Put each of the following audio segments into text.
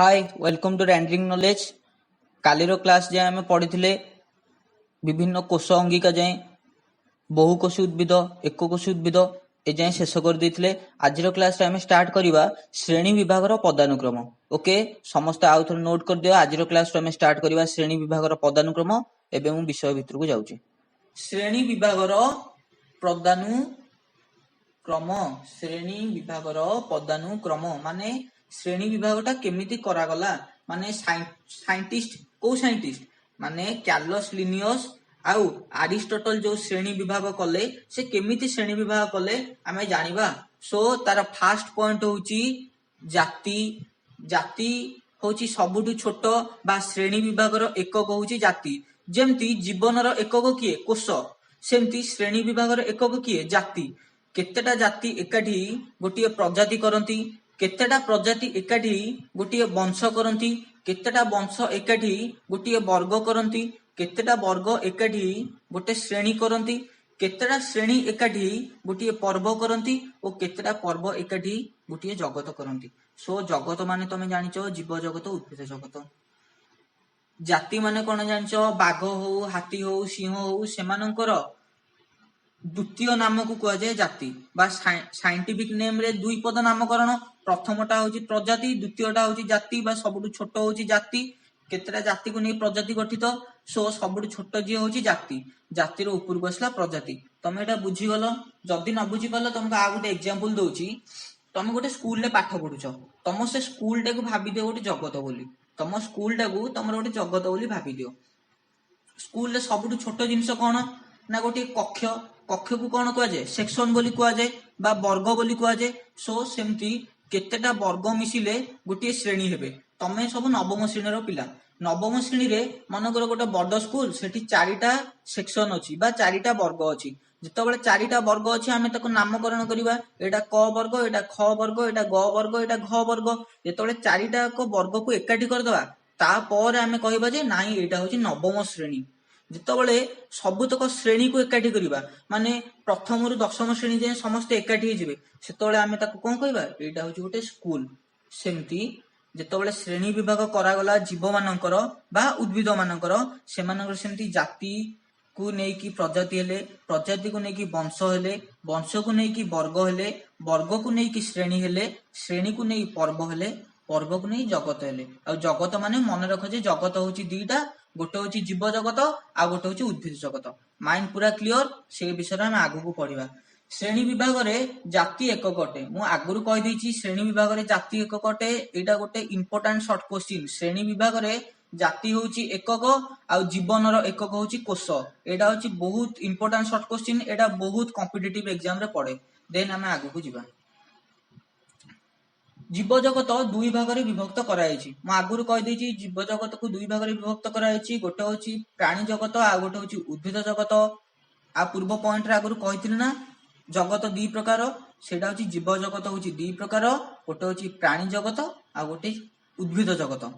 Hi welcome to rendering knowledge. कालीर class जाए आम पढ़ी विभिन्न कोष अंगिका जाए बहुकोशी उद्भिद एककोशी उद्भिद ए जाए शेष कर देते। आज क्लास आम स्टार्ट करवा श्रेणी विभाग पदानुक्रम। ओके समस्त आउ थे नोट कर दियो। आज क्लास आम स्टार्ट करवा श्रेणी विभाग पदानुक्रम। एवं मु विषय भितर को जाऊँ। श्रेणी विभाग पदानुक्रम श्रेणी विभाग पदानुक्रम माने श्रेणी विभागटा केमिति करागला माने साइंटिस्ट को साइंटिस्ट माने कार्लोस लिनियस आउ अरिस्टोटल जो श्रेणी विभाग कले से केमिति श्रेणी विभाग कले आमे जानिबा। सो तार फास्ट पॉइंट होची जाति। जाति होची सबुठु छोट बा श्रेणी विभागर एकक होची जाति। जेमती जीवनर एकक किए कोष सेमती श्रेणी विभागर एकक किए जाति। केतेटा जाति एकाठी गोटे प्रजाति करती, केतेटा प्रजाति एकाठी गोटे वंश करती, केतेटा वंश एकाठी गोटे वर्ग करती, केतेटा वर्ग एकाठी गोटे श्रेणी करती, केतेटा श्रेणी एकाठी गोटे पर्व करती और केतेटा पर्व एकाठी गोटे जगत करती। सो जगत माने तमे जानिच जीव जगत उद्भिद जगत। जाति माने कौन जानिच बाघ हो हाथी हो सिंह हो सेमानंकर द्वितीय नाम को कह जाए जाति बा साइंटिफिक नेम रे दुई पद नामकरण। प्रथमटा होची प्रजाति, द्वितीयटा होची जाति बा सबुठु छोट होची जाति। केतेटा जाति को नहीं प्रजाति गठित। सो सबुठु छोट जी होची जाति। जातिर ऊपर को आसला प्रजाति। तमे एटा बुझी गलो। जदि न बुझी पालो तुमको आ गोटे एग्जांपल दोची। तमे गोटे स्कूल रे पाठ पढुछ, तम से स्कूल टा को भाबी दियो गोटे जगत बोली। तम स्कूल टा को तमर गोटे जगत बोली भाबी दियो। स्कूल रे सबुठु छोट जिंस कोन ना गोटे कक्ष। कक्ष को कौन कह जाए सेक्शन बोली कह जाए बा वर्ग बोली कह जाए। सो सेमती केतेटा वर्ग मिसिले गोटे श्रेणी हेबे। तमे सब नवम श्रेणी पिला। नवम श्रेणी रे मनकर गोटे बड़ स्कूल सेठी चारिटा सेक्शन अछि बा चारिटा वर्ग अछि। जेतेबेले चारिटा वर्ग अछि आमे ताको नामकरण करिबा। एटा क वर्ग, एटा ख वर्ग, एटा ग वर्ग, एटा घ वर्ग। जेतेबेले चारिटा को वर्ग को एकाठी करदवा तापर आमे कहिबा जे नाही एटा होछि नवम श्रेणी। जितेबले सबुतक श्रेणी को एकाठी करिबा माने प्रथम रु दशम श्रेणी जाए समस्त एकाठी जिवे सेतेबले आमे ताको कोन कहिबा एटा होछि गोटे स्कूल। सेमती जेतेबले श्रेणी विभाग करागला जीव मानकर बा उद्भिद मानकर सेमानकर सेमती जाति को नेकी प्रजाति हेले, प्रजाति को नेकी वंश हेले, वंश को नेकी वर्ग हेले, वर्ग को नेकी श्रेणी हेले, श्रेणी को नेकी पर्व हेले, पर्व को नेकी जगत हेले। आ जगत माने मन रख जे जगत होछि दीटा, गोटे होछि जीव जगत आ गोटे होछि उद्भिद जगत। माइंड पूरा क्लियर। से विषय में आगु को पढ़िबा। श्रेणी विभाग रे जाति एकक अटे। मु आगुरु कहि दैछि श्रेणी विभाग रे जाति एकक अटे। एटा गोटे इंपोर्टेंट शॉर्ट क्वेश्चन। श्रेणी विभाग रे जाति होछि एकक आ जीवनर एकक होछि कोष। एटा होछि बहुत इंपोर्टेंट शॉर्ट क्वेश्चन। एटा बहुत कॉम्पिटिटिव एग्जाम रे पड़े। देन हमें आगु को जिबा। जीव जगत दुई भाग रे विभक्त करायछि। मु आगुरु कहि दैछि जीव जगत को दुई भाग रे विभक्त करायछि। गोटे होछि प्राणी जगत आ गोटे होछि उद्भिद जगत। आ पूर्व पॉइंट रे आगुरु कहिथिल ना जगत दी प्रकार। सेटा होछि जीव जगत होछि दी प्रकार। गोटे होछि प्राणी जगत आ गोटे उद्भिद जगत।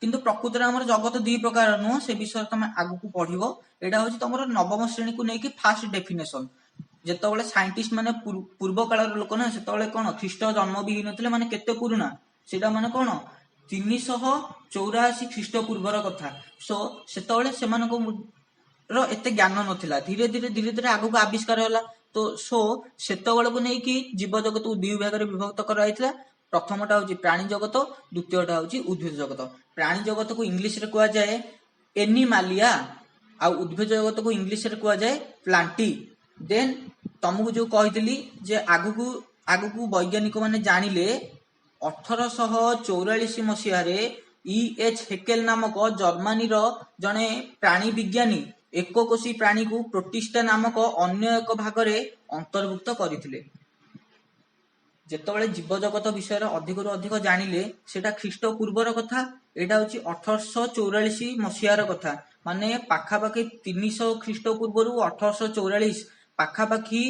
किंतु प्रकृति रे हमर जगत दी प्रकार नु से विषय तमे आगु को पढिबो। एटा होछि तमरो नवम श्रेणी को नेकी फास्ट डेफिनेशन। जेतेबेले साइंटिस्ट माने पूर्व काल लोक ना सेतेबेले कोन ख्रीष्ट जन्म भी हिनथिले माने केते पुरुना सेटा माने कोन 384 ख्रीष्ट पूर्वर कथा। सो सेतेबेले सेमानको रो एते ज्ञान नथिला। धीरे धीरे आगु को आविष्कार होला। तो सो सेतेबेले को नेकी जीव जगत को दुई भाग रे विभक्त कराइथिला। प्रथमटा होछि प्राणी जगत, द्वितीयटा होछि उद्भिद जगत। प्राणी जगत को इंग्लिश रे कहा जाए एनिमालिया आ उद्भिद जगत को इंग्लिश रे कहा जाए प्लांटी। देन तुमको जो कहितली जे आगु वैज्ञानिक माने जानिले 1844 मसीहा रे E.H. हेकेल नामक जर्मनी रो जने प्राणी विज्ञानी एककोशी प्राणी को प्रोटिस्टा नामक अन्य एक भाग रे अंतर्भुक्त करथिले। जेतेबेले जीव जगत विषय अधिक रु अधिक जानिले सेटा ख्रीष्ट पूर्वर कथा। एटा होछि 1844 मसीहार कथा। माने पाखापाखि 300 ख्रीष्ट पूर्व 1844 पाखापाखि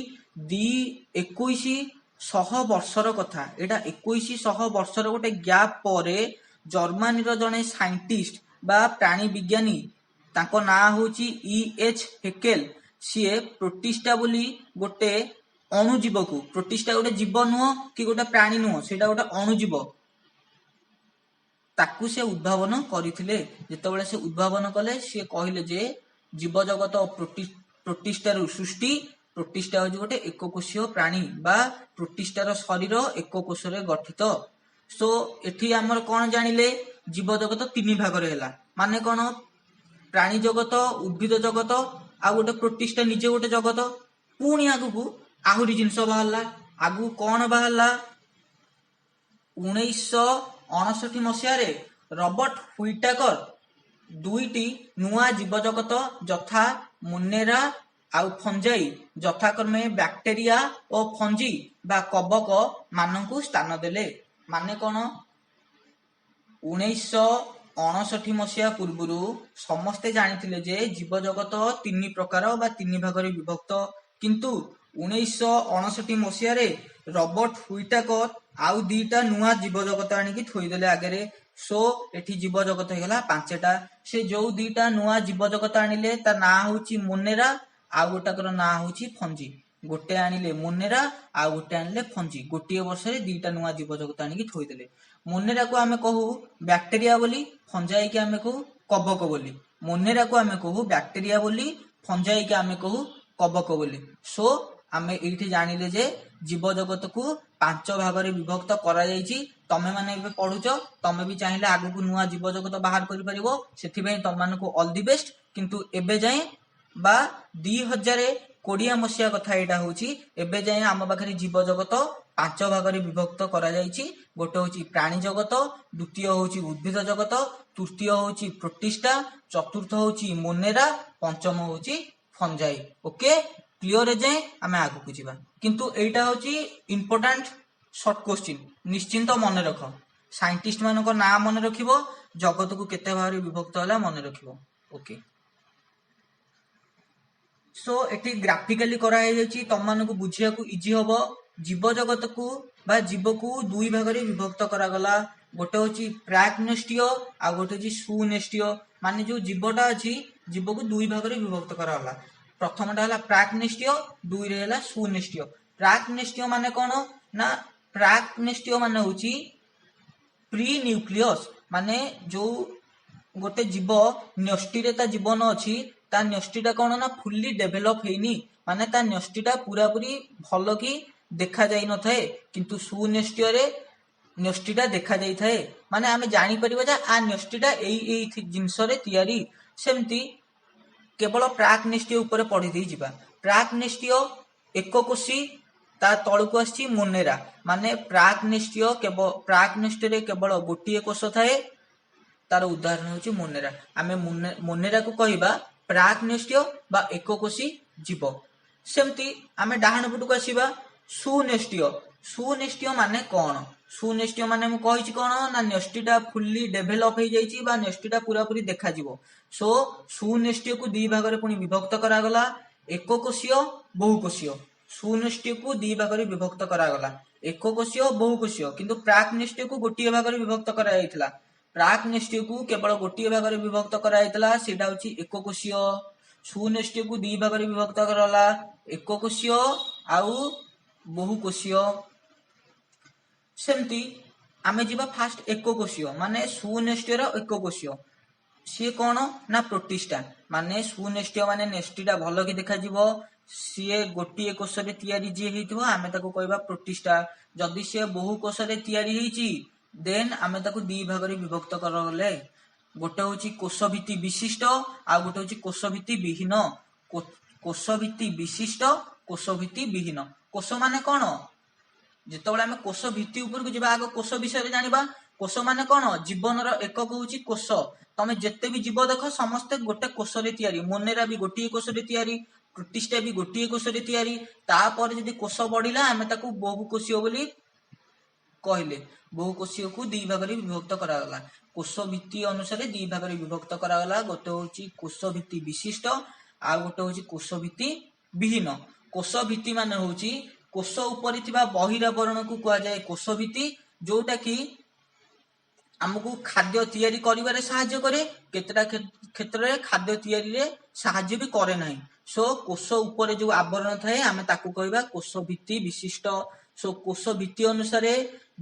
2100 वर्षर कथा। एटा 2100 वर्षर गोटे गैप परे जर्मनी रो जने साइंटिस्ट बा प्राणी विज्ञानी ताको ना होछि E.H. हेकेल। सीए प्रोटिस्टा बोली गोटे अणुजीव को, प्रोटिस्टा गोटे जीव नुह कि गोटे प्राणी नुह, सेटा गोटे अणुजीव ତାକୁ ସେ ଉଦ୍ଭାବନ କରିଥିଲେ। ଯେତେବେଳେ ସେ ଉଦ୍ଭାବନ କଲେ ସେ କହିଲେ ଯେ ଜୀବ ଜଗତ ପ୍ରୋଟିଷ୍ଟାରୁ ସୃଷ୍ଟି। ପ୍ରୋଟିଷ୍ଟା ହଉଛି ଗୋଟେ ଏକକୋଷୀୟ ପ୍ରାଣୀ ବା ପ୍ରୋଟିଷ୍ଟାର ଶରୀର ଏକକୋଷରେ ଗଠିତ। ସୋ ଏଠି ଆମର କଣ ଜାଣିଲେ, ଜୀବ ଜଗତ ତିନି ଭାଗରେ ହେଲା। ମାନେ କଣ, ପ୍ରାଣୀ ଜଗତ, ଉଦ୍ଭିଦ ଜଗତ, ଆଉ ଗୋଟେ ପ୍ରୋଟିଷ୍ଟା ନିଜେ ଗୋଟେ ଜଗତ। ପୁଣି ଆଗକୁ ଆହୁରି ଜିନିଷ ବାହାରିଲା। ଆଗକୁ କଣ ବାହାରିଲା, 1959 ମସିହାରେ ରବର୍ଟ ହୁଇଟାକର ଦୁଇଟି ନୂଆ ଜୀବ ଜଗତ ଯଥା ମୋନେରା ଆଉ ଫଞ୍ଜାଇ ଯଥାକ୍ରମେ ବ୍ୟାକ୍ଟେରିଆ ଓ ଫଞ୍ଜି ବା କବକ ମାନଙ୍କୁ ସ୍ଥାନ ଦେଲେ। ମାନେ କଣ, 1959 ମସିହା ପୂର୍ବରୁ ସମସ୍ତେ ଜାଣିଥିଲେ ଯେ ଜୀବ ଜଗତ ତିନି ପ୍ରକାର ବା ତିନି ଭାଗରେ ବିଭକ୍ତ। କିନ୍ତୁ 1959 ମସିହାରେ ରବର୍ଟ ହୁଇଟାକର ଆଉ ଦିଟା ନୂଆ ଜୀବ ଜଗତ ଆଣିକି ଥୋଇଦେଲେ ଆଗରେ। ସୋ ଏଠି ଜୀବ ଜଗତ ହେଇଗଲା ପାଞ୍ଚଟା। ସେ ଯୋଉ ଦିଟା ନୂଆ ଜୀବ ଜଗତ ଆଣିଲେ ତା ନାଁ ହଉଛି ମୋନେରା, ଆଉ ଗୋଟାକର ନାଁ ହଉଛି ଫଞ୍ଜି। ଗୋଟେ ଆଣିଲେ ମୋନେରା, ଆଉ ଗୋଟେ ଆଣିଲେ ଫଞ୍ଜି। ଗୋଟିଏ ବର୍ଷରେ ଦିଟା ନୂଆ ଜୀବ ଜଗତ ଆଣିକି ଥୋଇଦେଲେ। ମୋନେରାକୁ ଆମେ କହୁ ବ୍ୟାକ୍ଟେରିଆ ବୋଲି, ଫଞ୍ଜାଇକି ଆମେ କହୁ କବକ ବୋଲି। ମୋନେରାକୁ ଆମେ କହୁ ବ୍ୟାକ୍ଟେରିଆ ବୋଲି, ଫଞ୍ଜାଇକି ଆମେ କହୁ କବକ ବୋଲି। ସୋ ଆମେ ଏଇଠି ଜାଣିଲେ ଯେ ଜୀବ ଜଗତକୁ ପାଞ୍ଚ ଭାଗରେ ବିଭକ୍ତ କରାଯାଇଛି। ତମେ ମାନେ ଏବେ ପଢୁଛ, ତମେ ବି ଚାହିଁଲେ ଆଗକୁ ନୂଆ ଜୀବ ଜଗତ ବାହାର କରିପାରିବ। ସେଥିପାଇଁ ତମମାନଙ୍କୁ ଅଲ ଦି ବେଷ୍ଟ। କିନ୍ତୁ ଏବେ ଯାଏଁ ବା 2020 ମସିହା କଥା ଏଇଟା ହଉଛି, ଏବେ ଯାଏଁ ଆମ ପାଖରେ ଜୀବ ଜଗତ ପାଞ୍ଚ ଭାଗରେ ବିଭକ୍ତ କରାଯାଇଛି। ଗୋଟେ ହଉଛି ପ୍ରାଣୀ ଜଗତ, ଦ୍ୱିତୀୟ ହଉଛି ଉଦ୍ଭିଦ ଜଗତ, ତୃତୀୟ ହଉଛି ପ୍ରୋଟିଷ୍ଟା, ଚତୁର୍ଥ ହଉଛି ମୋନେରା, ପଞ୍ଚମ ହଉଛି ଫଞ୍ଜାଇ। ଓକେ, କ୍ଲିୟର ଯାଏଁ ଆମେ ଆଗକୁ ଯିବା। କିନ୍ତୁ ଏଇଟା ହଉଛି ଇମ୍ପୋର୍ଟାଣ୍ଟ ସର୍ଟ କୋଶ୍ଚିନ୍, ନିଶ୍ଚିନ୍ତ ମନେ ରଖ। ସାଇଣ୍ଟିଷ୍ଟ ମାନଙ୍କ ନାଁ ମନେ ରଖିବ, ଜଗତକୁ କେତେ ଭାଗରେ ବିଭକ୍ତ ହେଲା ମନେ ରଖିବ। ଓକେ, ସୋ ଏଠି ଗ୍ରାଫିକାଲି କରାଯାଇଛି, ତମମାନଙ୍କୁ ବୁଝିବାକୁ ଇଜି ହବ। ଜୀବ ଜଗତକୁ ବା ଜୀବକୁ ଦୁଇ ଭାଗରେ ବିଭକ୍ତ କରାଗଲା। ଗୋଟେ ହଉଛି ପ୍ରାକ୍ନେଷ୍ଟିୟ, ଆଉ ଗୋଟେ ହଉଛି ସୁନେଷ୍ଟିୟ। ମାନେ ଯୋଉ ଜୀବଟା ଅଛି, ଜୀବକୁ ଦୁଇ ଭାଗରେ ବିଭକ୍ତ କରାଗଲା। ପ୍ରଥମଟା ହେଲା ପ୍ରାକ୍ନେଷ୍ଟିୟ, ଦୁଇରେ ହେଲା ସୁନେଷ୍ଟିୟ। ପ୍ରାକ୍ନେଷ୍ଟିୟ ମାନେ କଣ ନା, ପ୍ରାକ୍ନେଷ୍ଟିୟ ମାନେ ହଉଛି ପ୍ରି ନ୍ୟୁକ୍ଲିୟସ। ମାନେ ଯୋଉ ଗୋଟେ ଜୀବ ନ୍ୟଷ୍ଟିରେ ତା ଜୀବନ ଅଛି, ତା ନ୍ୟଷ୍ଟିଟା କଣ ନା ଫୁଲି ଡେଭେଲପ ହେଇନି। ମାନେ ତା ନ୍ୟଷ୍ଟିଟା ପୁରାପୁରି ଭଲ କି ଦେଖା ଯାଇ ନଥାଏ। କିନ୍ତୁ ସୁନେଷ୍ଟିୟରେ ନ୍ୟଷ୍ଟିଟା ଦେଖା ଯାଇଥାଏ। ମାନେ ଆମେ ଜାଣିପାରିବା ଯେ ଆ ନ୍ୟଷ୍ଟିଟା ଏଇ ଜିନିଷରେ ତିଆରି। ସେମିତି କେବଳ ପ୍ରାକ୍ନେଷ୍ଟିୟ ଉପରେ ପଢି ଦେଇ ଯିବା। ପ୍ରାକ୍ନେଷ୍ଟିୟ ଏକକୋଷୀ, ତା ତଳକୁ ଆସିଛି ମୋନେରା। ମାନେ ପ୍ରାକ୍ନେଷ୍ଟିୟରେ କେବଳ ଗୋଟିଏ କୋଷ ଥାଏ। ତାର ଉଦାହରଣ ହଉଛି ମୋନେରା। ଆମେ ମୋନେରାକୁ କହିବା ପ୍ରାକ୍ନେଷ୍ଟିୟ ବା ଏକକୋଷୀ ଜୀବ। ସେମିତି ଆମେ ଡାହାଣ ପଟକୁ ଆସିବା, ସୁନେଷ୍ଟିୟ। ସୁନେଷ୍ଟିୟ ମାନେ କଣ? ସୁନେଷ୍ଟିୟ ମାନେ ମୁଁ କହିଛି କଣ ନା, ନ୍ୟଷ୍ଟିଟା ଫୁଲି ଡେଭେଲପ ହେଇଯାଇଛି ବା ନ୍ୟଷ୍ଟିଟା ପୁରାପୁରି ଦେଖାଯିବ। ସୋ ସୁନେଷ୍ଟିୟକୁ ଦି ଭାଗରେ ପୁଣି ବିଭକ୍ତ କରାଗଲା, ଏକକୋଷୀୟ, ବହୁକୋଷୀୟ। ସୁନେଷ୍ଟିୟକୁ ଦି ଭାଗରେ ବିଭକ୍ତ କରାଗଲା, ଏକକୋଷୀୟ, ବହୁକୋଷୀୟ। କିନ୍ତୁ ପ୍ରାକ୍ନେଷ୍ଟିୟକୁ ଗୋଟିଏ ଭାଗରେ ବିଭକ୍ତ କରାଯାଇଥିଲା। ପ୍ରାକ୍ନେଷ୍ଟିୟକୁ କେବଳ ଗୋଟିଏ ଭାଗରେ ବିଭକ୍ତ କରାଯାଇଥିଲା, ସେଇଟା ହଉଛି ଏକକୋଷୀୟ। ସୁନେଷ୍ଟିୟକୁ ଦି ଭାଗରେ ବିଭକ୍ତ କରାଗଲା, ଏକକୋଷୀୟ ଆଉ ବହୁକୋଷୀୟ। ସେମିତି ଆମେ ଯିବା ଫାଷ୍ଟ ଏକକୋଷୀୟ, ମାନେ ସୁନେଷ୍ଟିୟର ଏକକୋଷୀୟ। ସିଏ କଣ ନା ପ୍ରୋଟିଷ୍ଟା। ମାନେ ସୁନେଷ୍ଟିୟ ମାନେ ନେଷ୍ଟିଟା ଭଲ କି ଦେଖାଯିବ। ସିଏ ଗୋଟିଏ କୋଷରେ ତିଆରି ଯିଏ ହେଇଥିବ, ଆମେ ତାକୁ କହିବା ପ୍ରୋଟିଷ୍ଟା। ଯଦି ସିଏ ବହୁ କୋଷରେ ତିଆରି ହେଇଛି, ଦେନ୍ ଆମେ ତାକୁ ଦି ଭାଗରେ ବିଭକ୍ତ କରାଗଲେ। ଗୋଟେ ହଉଛି କୋଷ ଭିତ୍ତି ବିଶିଷ୍ଟ, ଆଉ ଗୋଟେ ହଉଛି କୋଷ ଭିତ୍ତି ବିହୀନ। କୋଷ ଭିତ୍ତି ବିଶିଷ୍ଟ, କୋଷ ଭିତ୍ତି ବିହୀନ। କୋଷ ମାନେ କଣ? ଯେତେବେଳେ ଆମେ କୋଷ ଭିତ୍ତି ଉପରକୁ ଯିବା, ଆଗ କୋଷ ବିଷୟରେ ଜାଣିବା। କୋଷ ମାନେ କଣ? ଜୀବନର ଏକକ ହଉଛି କୋଷ। ତମେ ଯେତେ ବି ଜୀବ ଦେଖ, ସମସ୍ତେ ଗୋଟେ କୋଷରେ ତିଆରି। ମୋନେରା ବି ଗୋଟିଏ କୋଷରେ ତିଆରି, ପ୍ରୋଟିଷ୍ଟା ବି ଗୋଟିଏ କୋଷରେ ତିଆରି। ତାପରେ ଯଦି କୋଷ ବଢିଲା, ଆମେ ତାକୁ ବହୁକୋଷୀୟ ବୋଲି କହିଲେ। ବହୁକୋଷୀୟକୁ ଦି ଭାଗରେ ବିଭକ୍ତ କରାଗଲା। କୋଷ ଭିତ୍ତି ଅନୁସାରେ ଦି ଭାଗରେ ବିଭକ୍ତ କରାଗଲା। ଗୋଟେ ହଉଛି କୋଷ ଭିତ୍ତି ବିଶିଷ୍ଟ, ଆଉ ଗୋଟେ ହଉଛି କୋଷ ଭିତ୍ତି ବିହୀନ। କୋଷ ଭିତ୍ତି ମାନେ ହଉଛି କୋଷ ଉପରେ ଥିବା ବହିରାବରଣକୁ କୁହାଯାଏ କୋଷ ଭିତ୍ତି, ଯୋଉଟା କି ଆମକୁ ଖାଦ୍ୟ ତିଆରି କରିବାରେ ସାହାଯ୍ୟ କରେ, କେତେଟା କ୍ଷେତ୍ରରେ ଖାଦ୍ୟ ତିଆରିରେ ସାହାଯ୍ୟ ବି କରେ ନାହିଁ। ସୋ କୋଷ ଉପରେ ଯୋଉ ଆବରଣ ଥାଏ, ଆମେ ତାକୁ କହିବା କୋଷ ଭିତ୍ତି ବିଶିଷ୍ଟ। ସୋ କୋଷ ଭିତ୍ତି ଅନୁସାରେ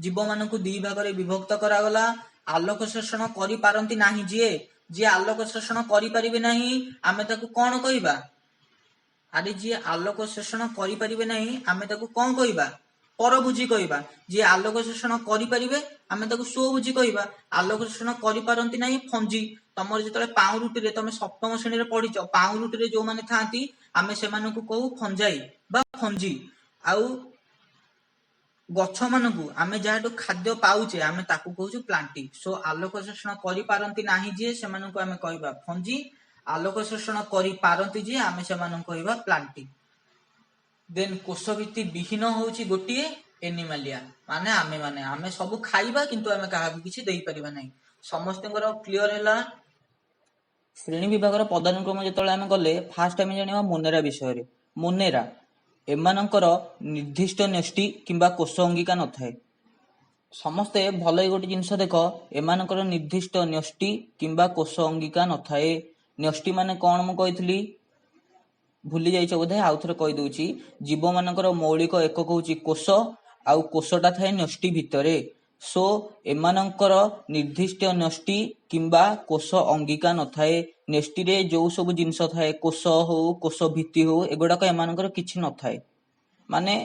ଜୀବ ମାନଙ୍କୁ ଦି ଭାଗରେ ବିଭକ୍ତ କରାଗଲା। ଆଲୋକ ଶୋଷଣ କରିପାରନ୍ତି ନାହିଁ ଯିଏ ଆଲୋକ ଶୋଷଣ କରିପାରିବେ ନାହିଁ ଆମେ ତାକୁ କଣ କହିବା? ଆରେ ଯିଏ ଆଲୋକ ଶୋଷଣ କରିପାରିବେ ନାହିଁ ଆମେ ତାକୁ କଣ କହିବା? ପରଭୋଜି କହିବା। ଯିଏ ଆଲୋକ ଶୋଷଣ କରିପାରିବେ ଆମେ ତାକୁ ସ୍ୱଭୋଜି କହିବା। ଆଲୋକ ଶୋଷଣ କରିପାରନ୍ତି ନାହିଁ ଫଞ୍ଜି। ତମର ଯେତେବେଳେ ପାଉଁରୁଟିରେ ତମେ ସପ୍ତମ ଶ୍ରେଣୀରେ ପଢିଛ, ପାଉଁରୁଟିରେ ଯୋଉମାନେ ଥାଆନ୍ତି ଆମେ ସେମାନଙ୍କୁ କହୁ ଫଞ୍ଜାଇ ବା ଫଞ୍ଜି। ଆଉ ଗଛ ମାନଙ୍କୁ ଆମେ ଯାହାଠୁ ଖାଦ୍ୟ ପାଉଛେ ଆମେ ତାକୁ କହୁଛୁ ପ୍ଲାଣ୍ଟି। ସୋ ଆଲୋକ ଶୋଷଣ କରିପାରନ୍ତି ନାହିଁ ଯିଏ ସେମାନଙ୍କୁ ଆମେ କହିବା ଫଞ୍ଜି। ଆଲୋକ ଶୋଷଣ କରିପାରନ୍ତି ଯିଏ ଆମେ ସେମାନଙ୍କୁ କହିବା ପ୍ଲାଣ୍ଟି। ଦେନ୍ କୋଷ ଭିତ୍ତି ବିହୀନ ହଉଛି ଗୋଟିଏ ଏନିମାଲିଆ, ମାନେ ଆମେ ସବୁ ଖାଇବା କିନ୍ତୁ ଆମେ କାହାକୁ କିଛି ଦେଇପାରିବା ନାହିଁ। ସମସ୍ତଙ୍କର କ୍ଲିୟର ହେଲା? ଶ୍ରେଣୀ ବିଭାଗର ପଦାନୁକ୍ରମ ଯେତେବେଳେ ଆମେ ଗଲେ ଫାଷ୍ଟ ଆମେ ଜାଣିବା ମୋନେରା ବିଷୟରେ। ମୋନେରା ଏମାନଙ୍କର ନିର୍ଦ୍ଦିଷ୍ଟ ନ୍ୟଷ୍ଟି କିମ୍ବା କୋଷ ଅଙ୍ଗିକା ନଥାଏ। ସମସ୍ତେ ଭଲ ଗୋଟେ ଜିନିଷ ଦେଖ, ଏମାନଙ୍କର ନିର୍ଦ୍ଦିଷ୍ଟ ନ୍ୟଷ୍ଟି କିମ୍ବା କୋଷ ଅଙ୍ଗିକା ନଥାଏ। ନ୍ୟଷ୍ଟି ମାନେ କଣ ମୁଁ କହିଥିଲି ଭୁଲି ଯାଇଛ ବୋଧେ, ଆଉ ଥରେ କହିଦଉଛି। ଜୀବ ମାନଙ୍କର ମୌଳିକ ଏକକ ହଉଛି କୋଷ, ଆଉ କୋଷଟା ଥାଏ ନ୍ୟଷ୍ଟି ଭିତରେ। ସୋ ଏମାନଙ୍କର ନିର୍ଦ୍ଦିଷ୍ଟ ନ୍ୟଷ୍ଟି କିମ୍ବା କୋଷ ଅଙ୍ଗିକା ନଥାଏ। ନ୍ୟଷ୍ଟିରେ ଯୋଉ ସବୁ ଜିନିଷ ଥାଏ, କୋଷ ହଉ କୋଷ ଭିତ୍ତି ହଉ, ଏଗୁଡାକ ଏମାନଙ୍କର କିଛି ନଥାଏ। ମାନେ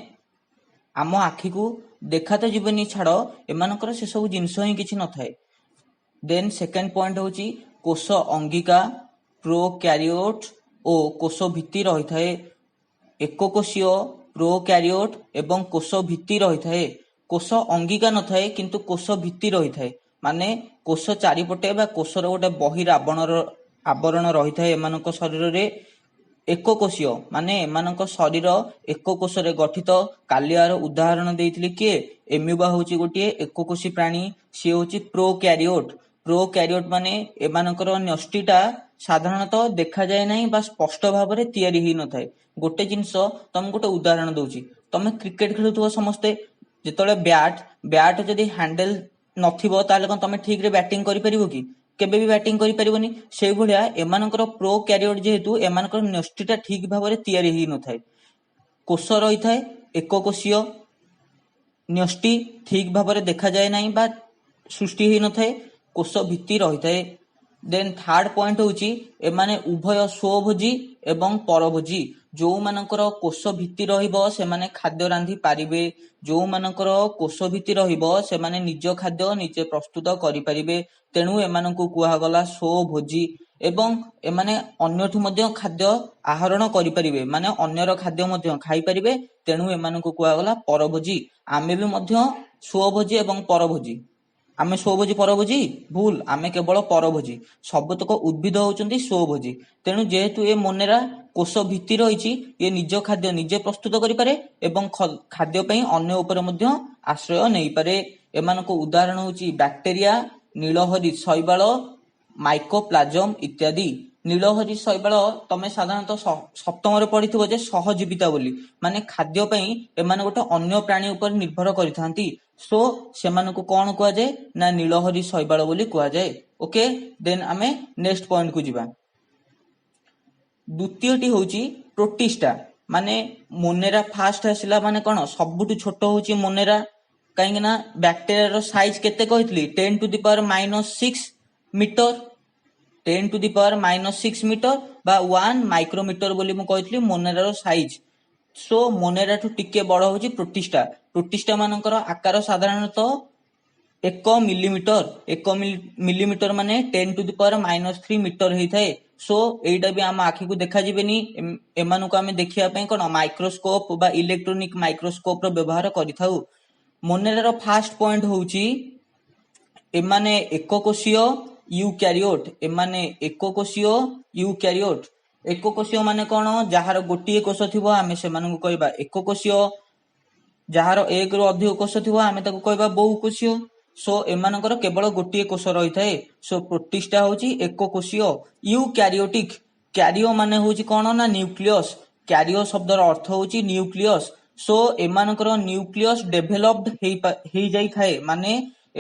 ଆମ ଆଖିକୁ ଦେଖା ତ ଯିବନି ଛାଡ, ଏମାନଙ୍କର ସେ ସବୁ ଜିନିଷ ହିଁ କିଛି ନଥାଏ। ଦେନ୍ ସେକେଣ୍ଡ ପଏଣ୍ଟ ହଉଛି କୋଷ ଅଙ୍ଗିକା, ପ୍ରୋକ୍ୟାରିଓଟ ଓ କୋଷ ଭିତ୍ତି ରହିଥାଏ। ଏକକୋଷୀୟ, ପ୍ରୋକ୍ୟାରିଓଟ ଏବଂ କୋଷ ଭିତ୍ତି ରହିଥାଏ। କୋଷ ଅଙ୍ଗିକା ନଥାଏ କିନ୍ତୁ କୋଷ ଭିତ୍ତି ରହିଥାଏ। ମାନେ କୋଷ ଚାରିପଟେ ବା କୋଷର ଗୋଟେ ବହିର ଆବରଣ ରହିଥାଏ ଏମାନଙ୍କ ଶରୀରରେ। ଏକକୋଷୀୟ ମାନେ ଏମାନଙ୍କ ଶରୀର ଏକକୋଷରେ ଗଠିତ। କାଲି ଆର ଉଦାହରଣ ଦେଇଥିଲି କିଏ? ଏମିବା ହଉଛି ଗୋଟିଏ ଏକକୋଷୀ ପ୍ରାଣୀ, ସିଏ ହଉଛି ପ୍ରୋକ୍ୟାରିଓଟ। ପ୍ରୋକ୍ୟାରିଓଟ ମାନେ ଏମାନଙ୍କର ନ୍ୟଷ୍ଟିଟା ସାଧାରଣତଃ ଦେଖାଯାଏ ନାହିଁ ବା ସ୍ପଷ୍ଟ ଭାବରେ ତିଆରି ହେଇନଥାଏ। ଗୋଟେ ଜିନିଷ ତମକୁ ଗୋଟେ ଉଦାହରଣ ଦଉଛି, ତମେ କ୍ରିକେଟ ଖେଳୁଥିବ ସମସ୍ତେ, ଯେତେବେଳେ ବ୍ୟାଟ ଯଦି ହ୍ୟାଣ୍ଡେଲ ନଥିବ ତାହେଲେ କଣ ତମେ ଠିକରେ ବ୍ୟାଟିଂ କରିପାରିବ କି? କେବେ ବି ବ୍ୟାଟିଂ କରିପାରିବନି। ସେଇଭଳିଆ ଏମାନଙ୍କର ପ୍ରୋକ୍ୟାରିଓଟ ଯେହେତୁ ଏମାନଙ୍କର ନ୍ୟଷ୍ଟିଟା ଠିକ ଭାବରେ ତିଆରି ହେଇନଥାଏ। କୋଷ ରହିଥାଏ ଏକକୋଷୀୟ, ନ୍ୟଷ୍ଟି ଠିକ ଭାବରେ ଦେଖାଯାଏ ନାହିଁ ବା ସୃଷ୍ଟି ହେଇନଥାଏ, କୋଷ ଭିତ୍ତି ରହିଥାଏ। ଦେନ୍ ଥାର୍ଡ ପଏଣ୍ଟ ହଉଛି ଏମାନେ ଉଭୟ ସ୍ୱଭୋଜୀ ଏବଂ ପରଭୋଜୀ। ଯୋଉମାନଙ୍କର କୋଷ ଭିତ୍ତି ରହିବ ସେମାନେ ଖାଦ୍ୟ ରାନ୍ଧି ପାରିବେ। ଯୋଉମାନଙ୍କର କୋଷ ଭିତ୍ତି ରହିବ ସେମାନେ ନିଜ ଖାଦ୍ୟ ନିଜେ ପ୍ରସ୍ତୁତ କରିପାରିବେ। ତେଣୁ ଏମାନଙ୍କୁ କୁହାଗଲା ସ୍ୱଭୋଜୀ। ଏବଂ ଏମାନେ ଅନ୍ୟଠୁ ମଧ୍ୟ ଖାଦ୍ୟ ଆହରଣ କରିପାରିବେ, ମାନେ ଅନ୍ୟର ଖାଦ୍ୟ ମଧ୍ୟ ଖାଇପାରିବେ। ତେଣୁ ଏମାନଙ୍କୁ କୁହାଗଲା ପରଭୋଜୀ। ଆମେ ବି ମଧ୍ୟ ସ୍ୱଭୋଜୀ ଏବଂ ପରଭୋଜୀ। ଆମେ ସ୍ୱଭୋଜୀ ପରଭୋଜୀ ଭୁଲ, ଆମେ କେବଳ ପରଭୋଜୀ। ସବୁତକ ଉଦ୍ଭିଦ ହଉଛନ୍ତି ସ୍ୱଭୋଜୀ। ତେଣୁ ଯେହେତୁ ଏ ମୋନେରା କୋଷ ଭିତ୍ତି ରହିଛି, ଏ ନିଜ ଖାଦ୍ୟ ନିଜେ ପ୍ରସ୍ତୁତ କରିପାରେ ଏବଂ ଖାଦ୍ୟ ପାଇଁ ଅନ୍ୟ ଉପରେ ମଧ୍ୟ ଆଶ୍ରୟ ନେଇପାରେ। ଏମାନଙ୍କ ଉଦାହରଣ ହଉଛି ବ୍ୟାକ୍ଟେରିଆ, ନୀଳହରି ଶୈବାଳ, ମାଇକୋପ୍ଲାଜମ ଇତ୍ୟାଦି। ନୀଳହରି ଶୈବାଳ ତମେ ସାଧାରଣତଃ ସପ୍ତମରେ ପଢିଥିବ ଯେ ସହଜୀବିତା ବୋଲି, ମାନେ ଖାଦ୍ୟ ପାଇଁ ଏମାନେ ଗୋଟେ ଅନ୍ୟ ପ୍ରାଣୀ ଉପରେ ନିର୍ଭର କରିଥାନ୍ତି। ସୋ ସେମାନଙ୍କୁ କଣ କୁହାଯାଏ ନା ନୀଳହରି ଶୈବାଳ ବୋଲି କୁହାଯାଏ। ଓକେ, ଦେନ୍ ଆମେ ନେକ୍ସଟ ପଏଣ୍ଟକୁ ଯିବା। ଦ୍ୱିତୀୟଟି ହଉଛି ପ୍ରୋଟିଷ୍ଟା। ମାନେ ମୋନେରା ଫାଷ୍ଟ ଆସିଲା ମାନେ କଣ, ସବୁଠୁ ଛୋଟ ହଉଛି ମୋନେରା। କାହିଁକି ନା ବ୍ୟାକ୍ଟେରିଆର ସାଇଜ କେତେ କହିଥିଲି, 10⁻⁻6 ମିଟର। 10⁻⁻6 ମିଟର ବା 1 ମାଇକ୍ରୋମିଟର ବୋଲି ମୁଁ କହିଥିଲି ମୋନେରାର ସାଇଜ। ସୋ ମୋନେରାଠୁ ଟିକେ ବଡ ହଉଛି ପ୍ରୋଟିଷ୍ଟା। ପ୍ରୋଟିଷ୍ଟା ମାନଙ୍କର ଆକାର ସାଧାରଣତଃ 1 ମିଲିମିଟର। 1 ମିଲିମିଟର ମାନେ 10⁻³ ମିଟର ହେଇଥାଏ। ସୋ ଏଇଟା ବି ଆମ ଆଖିକୁ ଦେଖାଯିବେନି। ଏମାନଙ୍କୁ ଆମେ ଦେଖିବା ପାଇଁ କଣ ମାଇକ୍ରୋସ୍କୋପ ବା ଇଲେକ୍ଟ୍ରୋନିକ ମାଇକ୍ରୋସ୍କୋପ ର ବ୍ୟବହାର କରିଥାଉ। ମୋନେରାର ଫାଷ୍ଟ ପଏଣ୍ଟ ହଉଛି ଏମାନେ ଏକକୋଷୀୟ ୟୁକ୍ୟାରିଓଟ। ଏମାନେ ଏକକୋଷୀୟ ୟୁକ୍ୟାରିଓଟ। ଏକକୋଷୀୟ ମାନେ କଣ, ଯାହାର ଗୋଟିଏ କୋଷ ଥିବ ଆମେ ସେମାନଙ୍କୁ କହିବା ଏକକୋଷୀୟ। ଯାହାର 1ରୁ ଅଧିକ କୋଷ ଥିବ ଆମେ ତାକୁ କହିବା ବହୁକୋଷୀୟ। ସୋ ଏମାନଙ୍କର କେବଳ ଗୋଟିଏ କୋଷ ରହିଥାଏ। ସୋ ପ୍ରୋଟିଷ୍ଟା ହଉଛି ଏକକୋଷୀୟ। ୟୁକ୍ୟାରିଓଟିକ, କ୍ୟାରିଓ ମାନେ ହଉଛି କଣ ନା ନ୍ୟୁକ୍ଲିୟସ। କ୍ୟାରିଓ ଶବ୍ଦର ଅର୍ଥ ହଉଛି ନ୍ୟୁକ୍ଲିୟସ। ସୋ ଏମାନଙ୍କର ନ୍ୟୁକ୍ଲିୟସ ଡେଭେଲପଡ ହେଇଯାଇଥାଏ, ମାନେ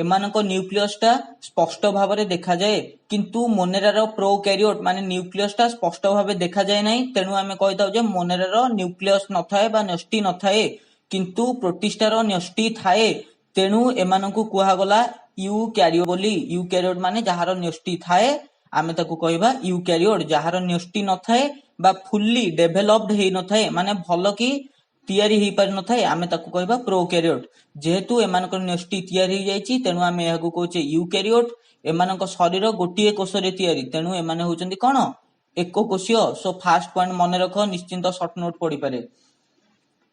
ଏମାନଙ୍କ ନ୍ୟୁକ୍ଲିୟସ ଟା ସ୍ପଷ୍ଟ ଭାବରେ ଦେଖାଯାଏ। କିନ୍ତୁ ମୋନେରାର ପ୍ରୋକ୍ୟାରିଓଟ ମାନେ ନ୍ୟୁକ୍ଲିୟସ ଟା ସ୍ପଷ୍ଟ ଭାବେ ଦେଖାଯାଏ ନାହିଁ। ତେଣୁ ଆମେ କହିଥାଉ ଯେ ମୋନେରାର ନ୍ୟୁକ୍ଲିୟସ ନଥାଏ ବା ନ୍ୟଷ୍ଟି ନଥାଏ। କିନ୍ତୁ ପ୍ରୋଟିଷ୍ଟାର ନ୍ୟଷ୍ଟି ଥାଏ। ତେଣୁ ଏମାନଙ୍କୁ କୁହାଗଲା यूक्यारियोट बोली। यूक्यारियोट माने जहार न्यष्टि थाए आमे ताकू कहबा यूक्यारियोट, जहार न्यष्टि न थाए बा फुल्ली डेभलप्ड हेई न थाए माने भलो की तैयारी हेई पारि न थाए आमे ताकू कहबा प्रोक्यारियोट। जेहेतु एमानकर न्यष्टि तैयारी हेई जाईची तेनु आमे एहाकू कहूचे यूक्यारियोट। एमानक शरीर गोटिए कोषरे तैयारी तेनु एमाने होउचंदी कोन एकोकोषीय। सो फास्ट पॉइंट मन रख, निश्चिंत शॉर्ट नोट पढ़ी पारे।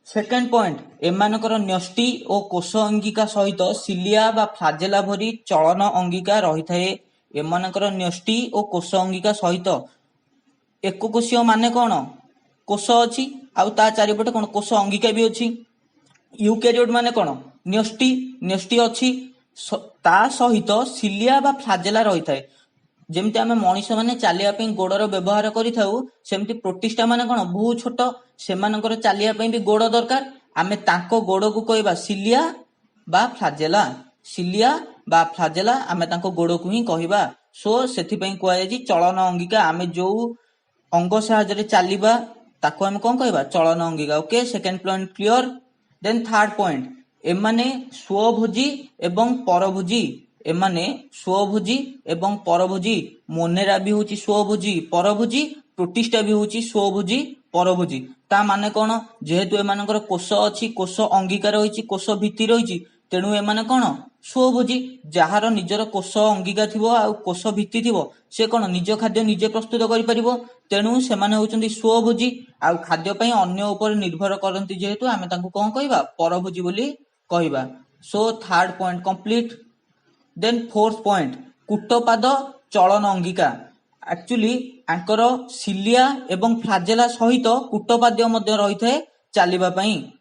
सेकेंड पॉइंट, एमानकर न्यष्टि और कोष अंगिका सहित सिलिया बा फ्लाजेला भरी चलन अंगिका रही थाए। एमानकर न्यष्टि और कोष अंगिका सहित एकोकोषीय माने कोन कोष अछि आउ ता चारिपटे कोन कोष अंगिका भी अछि। यूक्यारियोट माने कोन न्यष्टि, न्यष्टि अछि ता सहित सिलिया बा फ्लाजेला रही थाए। जेमती आमे मनीष माने चालिया पई गोड़र व्यवहार करिथाउ सेमती प्रोटिस्टा माने कोन बहु छोट, सेमानकर चालिया पई भी गोड़ दरकार। आमे तांको गोड़ को कहबा सिलिया बा फ्लाजेला। सिलिया बा फ्लाजेला आमे तांको गोड़ को ही कहबा। सो सेथि पई कुआ जायछि चलन अंगिका। आमे जो अंग सहायरे चालिबा ताको आमे कोन कहबा चलन अंगिका। Okay, second point clear. Then third point, एमाने स्वभोजी एवं परभोजी। एमाने स्वभोजी एवं परभोजी। मोनेरा भी होची स्वभोजी परभोजी, प्रोटिस्टा भी होची स्वभोजी परभोजी। ता माने कोन जेहेतु एमानकर कोष अछि, कोष अंगिका रहिछि, कोष भित्ति रहिछि तेणु एमाने कोन स्वभोजी। जहार निजर कोष अंगिका थिबो आ कोष भित्ति थिबो से कोन निज खाद्य निजे प्रस्तुत करि परिबो तेणु सेमाने होउचंदी स्वभोजी। आ खाद्य पई अन्य ऊपर निर्भर करंती जेहेतु आमे तांको कोन कहबा परभोजी बोली कहबा। So third point complete. Then fourth point, कूटपाद चलन अंगिका। एक्चुअली आंकर सिलिया एवं फ्लाजेला सहित कूटपाद्य मध्य रही थाए चालिबा पई।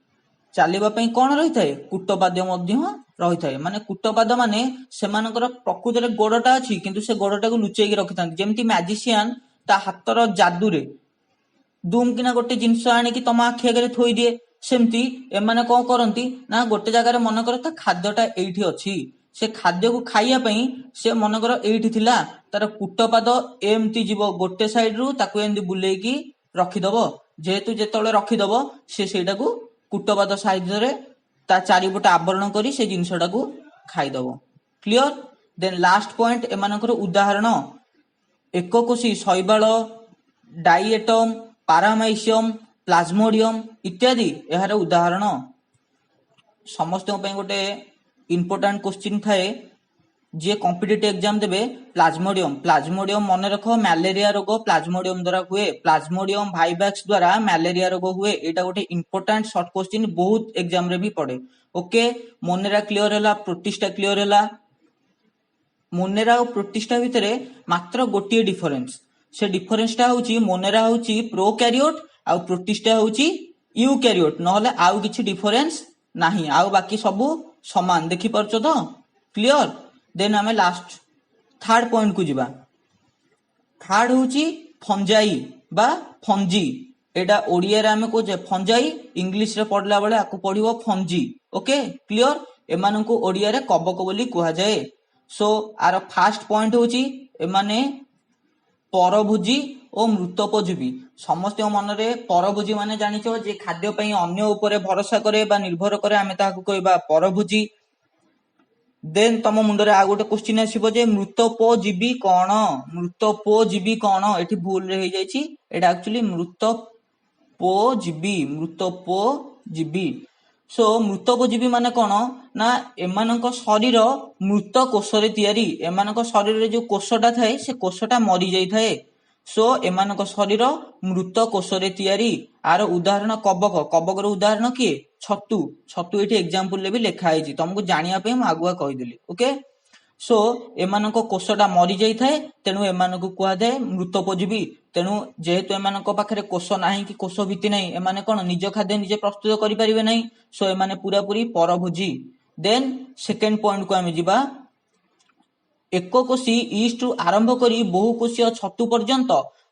चालिबा पई कोन रही थाए कूटपाद्य मध्य रही थाए। माने कूटपाद माने सेमानकर प्रकृत रे गोड़टा अछि किंतु से गोड़टा को लुचेई के रखिथांती। जेमती मैजिशियन ता हातर जादू रे दुम किना गोटे जिंस आनी कि तमा आखि आगे थोई दिए, सेमती एमाने कोन करंती ना गोटे जगह रे मन कर ता खाद्यटा एठी अछि, से खाद्य को खाइया पई से मन कर एठी थिला तार कूटपाद एमती जीवो गोटे साइड रु ताकू एमती बुलेई की रखी दबो। जेहेतु जेतळे रखी दबो से सेटा को कूटपाद साइड रे ता चारिपटे आवरण करी से जिंसटा को खाई दबो। क्लियर। देन लास्ट पॉइंट, एमानकर उदाहरण एकोकोषी शैवाल, डाइएटम, पारामाइसियम, प्लाज्मोडियम इत्यादि यार उदाहरण। समस्त गोटे इंपोर्टेंट क्वेश्चन थाए जे कॉम्पिटिटिव एग्जाम देबे। प्लाज्मोडियम, प्लाज्मोडियम मन रख मैलेरिया रोग प्लाज्मोडियम द्वारा हुए। प्लाज्मोडियम वाइवाक्स द्वारा मैलेरिया रोग हुए। एटा गोटे इंपोर्टेंट शॉर्ट क्वेश्चन बहुत एग्जाम रे भी पड़े। ओके, मोनेरा क्लियर हैला, प्रोटिस्टा क्लियर हैला। मोनेरा और प्रोटिस्टा भितरे मात्र गोटे डिफरेंस, से डिफरेंसटा होची मोनेरा होची प्रोकैरियोट आ प्रोटिस्टा होची यूकैरियोट, नहले आउ किछि डिफरेंस नाही, आउ बाकी सब समान। देखि परछो तो क्लियर। देन आमे लास्ट थर्ड पॉइंट को जिबा। थर्ड होची फंजाई बा फंजी। एटा ओडिया रे आमे कोजे फंजाई, इंग्लिश रे पढला बेले आकु पढिबो फंजी। Okay clear. एमानंकु ओडिया रे कबक बोली कुहा जाए। सो आर फास्ट पॉइंट होची एमाने परभोजी और मृतोपजीवी। समस्त मन रे परभोजी माने जानिछो जे खाद्य पई अन्य ऊपर भरोसा करे बा निर्भर करे आमे ताकू कहबा परभोजी। देन तम मुंडरे आ गोटे क्वेश्चन आसीबो जे मृतोपजीवी कोन। मृतोपजीवी कोन एठी भूल रे हे जाईची। एटा एक्चुअली मृतोपजीवी, मृतोपजीवी। सो मृतोपजीवी माने कोन ना एमानक शरीर मृत कोषरे तैयारी। एमानक शरीर रे जो कोषटा थाए से कोषटा मरि जाई थाए। सो एमानक शरीर मृत कोषरे तैयारी। आर उदाहरण कबक। कबक रो उदाहरण किए छतु। छतु एठी एग्जांपल ले भी लिखा आइछि, तुमको जानिया पे हम आगुआ कहि देली। ओके, सो एमानक कोषटा मरि जाई थाए तेनु एमानक कुआ जाय मृतोपजीवी। तेनु जेहेतु एमानक पाखरे कोष नाही कि कोष भित्ति नाही, एमाने कोन निज खाद्य निजे प्रस्तुत करि परिबे नाही। सो एमाने पूरा पूरी परभोजी। देन सेकंड पॉइंट को आमे जिबा। एकोकोषी ईस्ट रु आरंभ करी बहुकोषीय छतु पर्यंत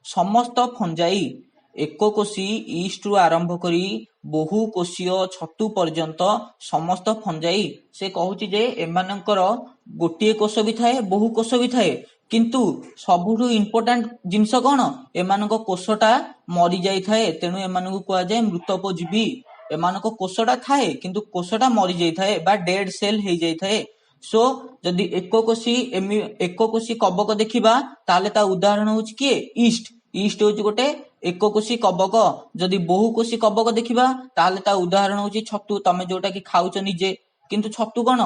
समस्त फंजाई। एकोकोषी ईस्ट रु आरंभ करी बहुकोषीय छतु पर्यंत समस्त फंजाई। से कहूची जे एमानकर गोटिए कोष भी थाए बहु कोष भी थाए, किंतु सबुठु इंपोर्टेंट जिंस कोन एमानक कोषटा मरि जाई थाए तेनु एमानकु कुआ जाय मृतोपजीवी। एमानक कोषटा थाए किंतु कोषटा मरि जाई थाए बा डेड सेल हे जाई थाए। सो जदि एककोशी कबक देखिबा ताहले ता उदाहरण होची किए ईस्ट ईस्ट होची गोटे एककोशी कबक। जदि बहुकोशी कबक देखिबा ताहले ता उदाहरण होची छतु, तमे जोटा कि खाउछ निजे, किंतु छतु कोन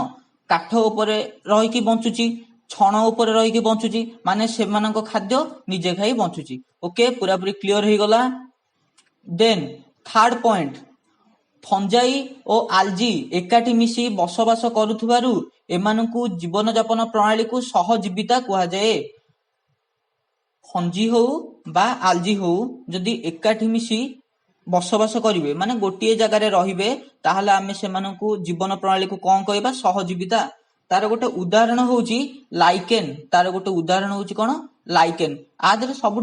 काठ उपरे रहिकी बंचुची, छण उपरे रहिकी बंचुची, माने सेमानक खाद्य निजे खाई बंचुची। ओके, पूरा पूरी क्लियर हो गला। देन थर्ड पॉइंट, फंजाई और आलजी एकाठी मिसी बसवास करुथुबारु एमानकु जीवन यापन प्रणाली को सहजीविता कुहा जाए। फंजी हो बा आलजी हो जदि एकाठी मिसी बसवास करिवे माने गोटिए जगार रहिबे ताहले आमे सेमानकु जीवन प्रणाली को कौन कहबा, सहजीविता। तार गोटे उदाहरण होची लाइकेन, तार गोटे उदाहरण होची कोन लाइकेन। आदरे सब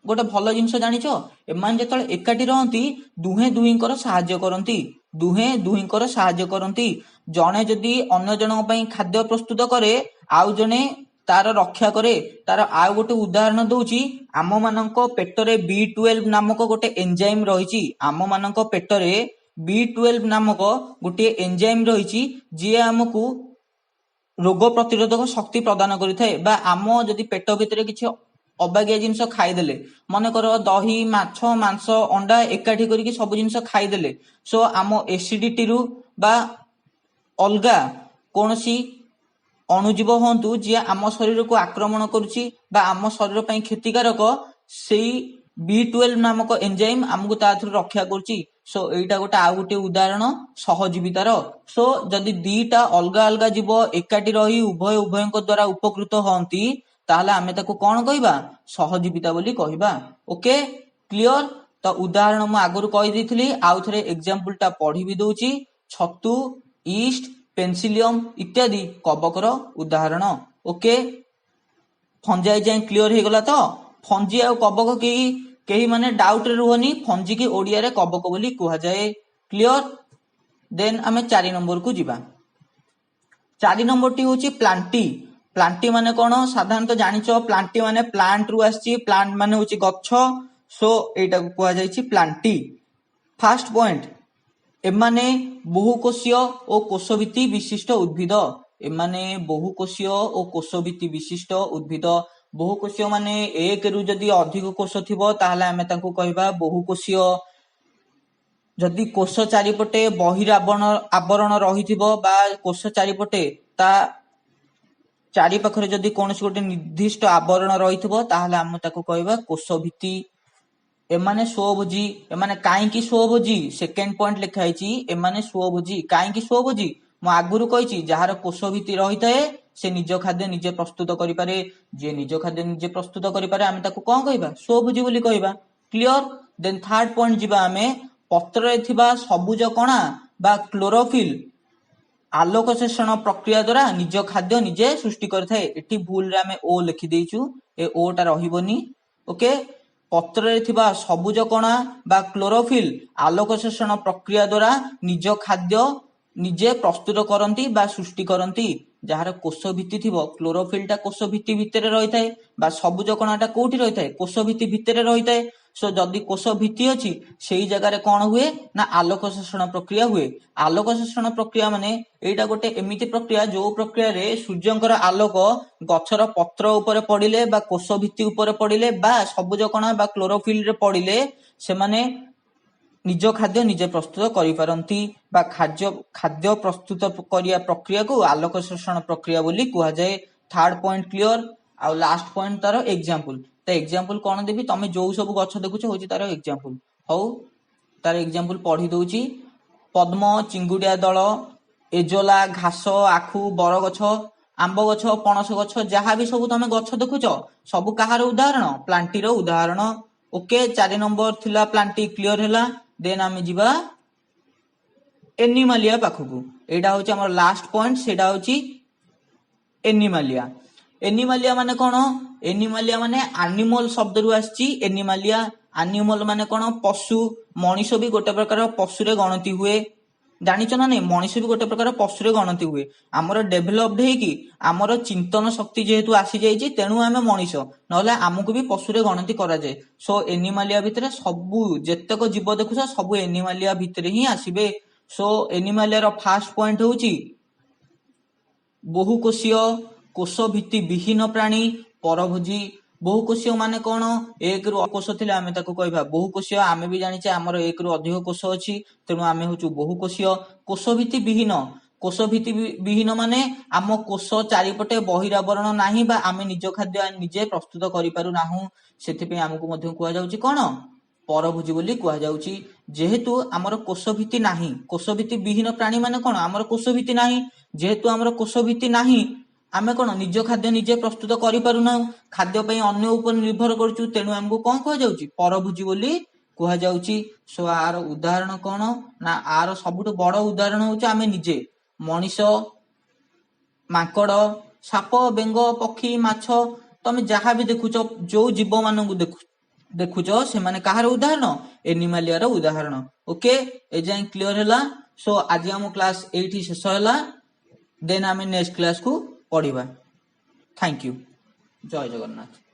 गोटे भल जिनस जानिछ, एमान जेतले एकाठी रहंती दुहे दुहींकर सहाय्य करंती, दुहे दुहींकर सहाय्य करंती। जणे जदि अन्य जनक पई खाद्य प्रस्तुत करे आउ जणे तार रक्षा करे। तार आउ गोटे उदाहरण दउची, आम मानक पेटरे B12 नामक गोटे एंजाइम रहिची, आम मानक पेटरे B12 नामक गोटे एंजाइम रहिची जे हमकु रोग प्रतिरोधक शक्ति प्रदान करिथाए। बा आम जदि पेट भितरे किछि अबागिया जिनस खाइदेले, मन कर दही माछ मांस अंडा एकाठी करिकी सब जिनस खाइदेले, सो आम एसिडिटी रु बा अलगा कोनसी अणुजीव हंतु जे आम शरीर को आक्रमण करुची बा आम शरीर पई क्षतिकारक, सेई B12 नामक एंजाइम आमको ताथुर रक्षा करुची। सो एटा गोटे आ गोटे उदाहरण सहजीवितार। सो जदि दीटा अलगा अलगा जीव एकाठी रही उभय उभयଙ୍କ द्वारा उपकृत हंती ताहले आमे ताको कोन कहबा, सहजीविता बोली कहबा। Okay, clear. तो उदाहरण मु आगुरु कहि दिथिली, आउ थरे एग्जांपल टा पढी भी दउची। छतु, ईस्ट, पेंसिलियम इत्यादि कबकर उदाहरण। ओके, फंजाई जाय क्लियर हे गला। तो फंजी आ कबक केही माने डाउट रे रुहनी, फंजी की ओडिया रे कबक बोली कुहा जाए। क्लियर। देन आमे 4 नंबर को जिबा। 4 नंबर टी होची प्लांटी। प्लांटी माने कोन, साधारणतः जानिचो प्लांटी माने प्लांट रु आछि, प्लांट माने होची गच्छ, सो एटा को कुहा जायछि प्लांटी। फर्स्ट पॉइंट, एमाने बहुकोशीय और कोशभित्ति विशिष्ट उद्भिद। एमाने बहुकोशीय और कोशभित्ति विशिष्ट उद्भिद। बहुकोशीय माने एक रु जदि अधिक कोश थिबो ताहले आमे ताको कहबा बहुकोशीय। जदि कोश चारिपटे बहिर आवरण रहिथिबो बा कोश चारिपटे ता चारि पाखरे जदि कोनसी गोटे निर्दिष्ट आवरण रहिथिबो ताहले आमे ताको कहबा कोशभित्ति। एमाने स्वभोजी। एमाने काईकी स्वभोजी, सेकेंड पॉइंट लिखा हैछि, एमाने स्वभोजी। काईकी स्वभोजी मु आगुरु कहिछि, जहार कोशभित्ति रहिताए से निज खाद्य निजे प्रस्तुत करि पारे। जे निज खाद्य निजे प्रस्तुत करि पारे आमे ताको कोन कहबा, स्वभोजी बोली कहबा। क्लियर। देन थर्ड पॉइंट जिबा आमे, पत्ररे थिबा सबुज कणा बा क्लोरोफिल आलोक शोषण प्रक्रिया द्वारा निज खाद्य निजे सृष्टि करथाए। एठी भूल रे आमे ओ लिखि देइछु, ए ओ टा रहिबोनी। ओके, पत्ररे थिबा सबुज कणा बा क्लोरोफिल आलोक शोषण प्रक्रिया द्वारा निज खाद्य निजे प्रस्तुत करंती बा सृष्टि करंती। जहार कोशभित्ति थिबो, क्लोरोफिल टा कोशभित्ति भितरे रहिथाए बा सबुज कणाटा कोठी रहिथाए, कोशभित्ति भितरे रहिथाए। सो जदि कोशभित्ति अछि सेही जगह रे कोन हुए ना आलोक शोषण प्रक्रिया हुए। आलोक शोषण प्रक्रिया माने एटा गोटे एमिति प्रक्रिया जो प्रक्रिया रे सूर्यंकर आलोक गछर पत्र उपरे पडिले बा कोशभित्ति उपरे पडिले बा सबुज कणा बा क्लोरोफिल रे पडिले से माने निज खाद्य निजे प्रस्तुत करि पारंती बा खाद्य प्रस्तुत करिया प्रक्रिया को आलोक शोषण प्रक्रिया बोली कुहा जाए। Third point clear. आ लास्ट पॉइंट तार एग्जांपल। तो एग्जांपल कोन देबी, तमे जो सब गछ देखुछ होची तार एग्जांपल। हौ तार एग्जांपल पढी दउची। पद्म, चिंगुडिया दल, एजोला, घास, आखु, बरगछ, आंब गछ, पणस गछ, जहा भी सब तमे गछ देखुछ सब कहार उदाहरण, प्लांटी रो उदाहरण। ओके, 4 नंबर थिला प्लांटी क्लियर हैला। देन आमे जिबा एनिमालिया पाखकु। एटा होची हमर लास्ट पॉइंट, सेटा होची एनिमालिया। एनिमालिया माने कोन, एनिमालिया माने एनिमल शब्द रु आछि एनिमालिया। एनिमल माने कोन, पशु। मनीष भी गोटे प्रकार पशु रे गणति हुए, जानिଛ ना नहीं, मनीष भी गोटे प्रकार पशु रे गणति हुए। हमर डेभलप्ड हे कि हमर चिंतन शक्ति जेहेतु आसी जाइछि तेनु आमे मनीष, नहले हमकु भी पशु रे गणति करा जाय। सो एनिमालिया भितरे सबु जेतक जीव देखुछ सबु एनिमालिया भितरे ही आसीबे। सो एनिमालिया रो फर्स्ट पॉइंट होची बहुकोशीय कोष भित्ति विहीन प्राणी परभोजी बहुकोशीय माने कौन एक रु कोष थे आम कहवा बहुकोशीय आम भी जाने आमर एक रु अधिक कोष अच्छी तेणु आम हूँ बहुकोशीय कोष भित्ति विहीन कोष भित्ति विहीन माने आम कोष चारिपटे बहिरावरण नाही बा आम निज खाद्य निजे प्रस्तुत करिपारु नाहु सेथिपे आमको मध्य कुआ जाउची कोन परभोजी बोली कुआ जाउची जेहेतु आमर कोष भित्ति नाही कोष भित्ति विहीन प्राणी माने कोन आमर कोष भित्ति नाही जेहेतु आमर कोष भित्ति नाही आमे कोन निज खाद्य निजे प्रस्तुत करिपारु ना खाद्य पई अन्य ऊपर निर्भर करछु तेणु हमको कोन कुआ जाउची परभोजी बोली कुआ जाउची सो आर उदाहरण कोन ना आर सबुठ बड़ उदाहरण होउची आमे निजे मनीष माकड़ साप बेंग पक्षी माछ तमे जहाँ भी देखुच जो जीव मान देखुच से माने कहार उदाहरण एनिमालिया रो उदाहरण ओके ए जाय क्लियर हैला सो आज हम क्लास 8 शेष हैला देन आमे नेक्स्ट क्लास को पढ़िबा थैंक यू जय जगन्नाथ।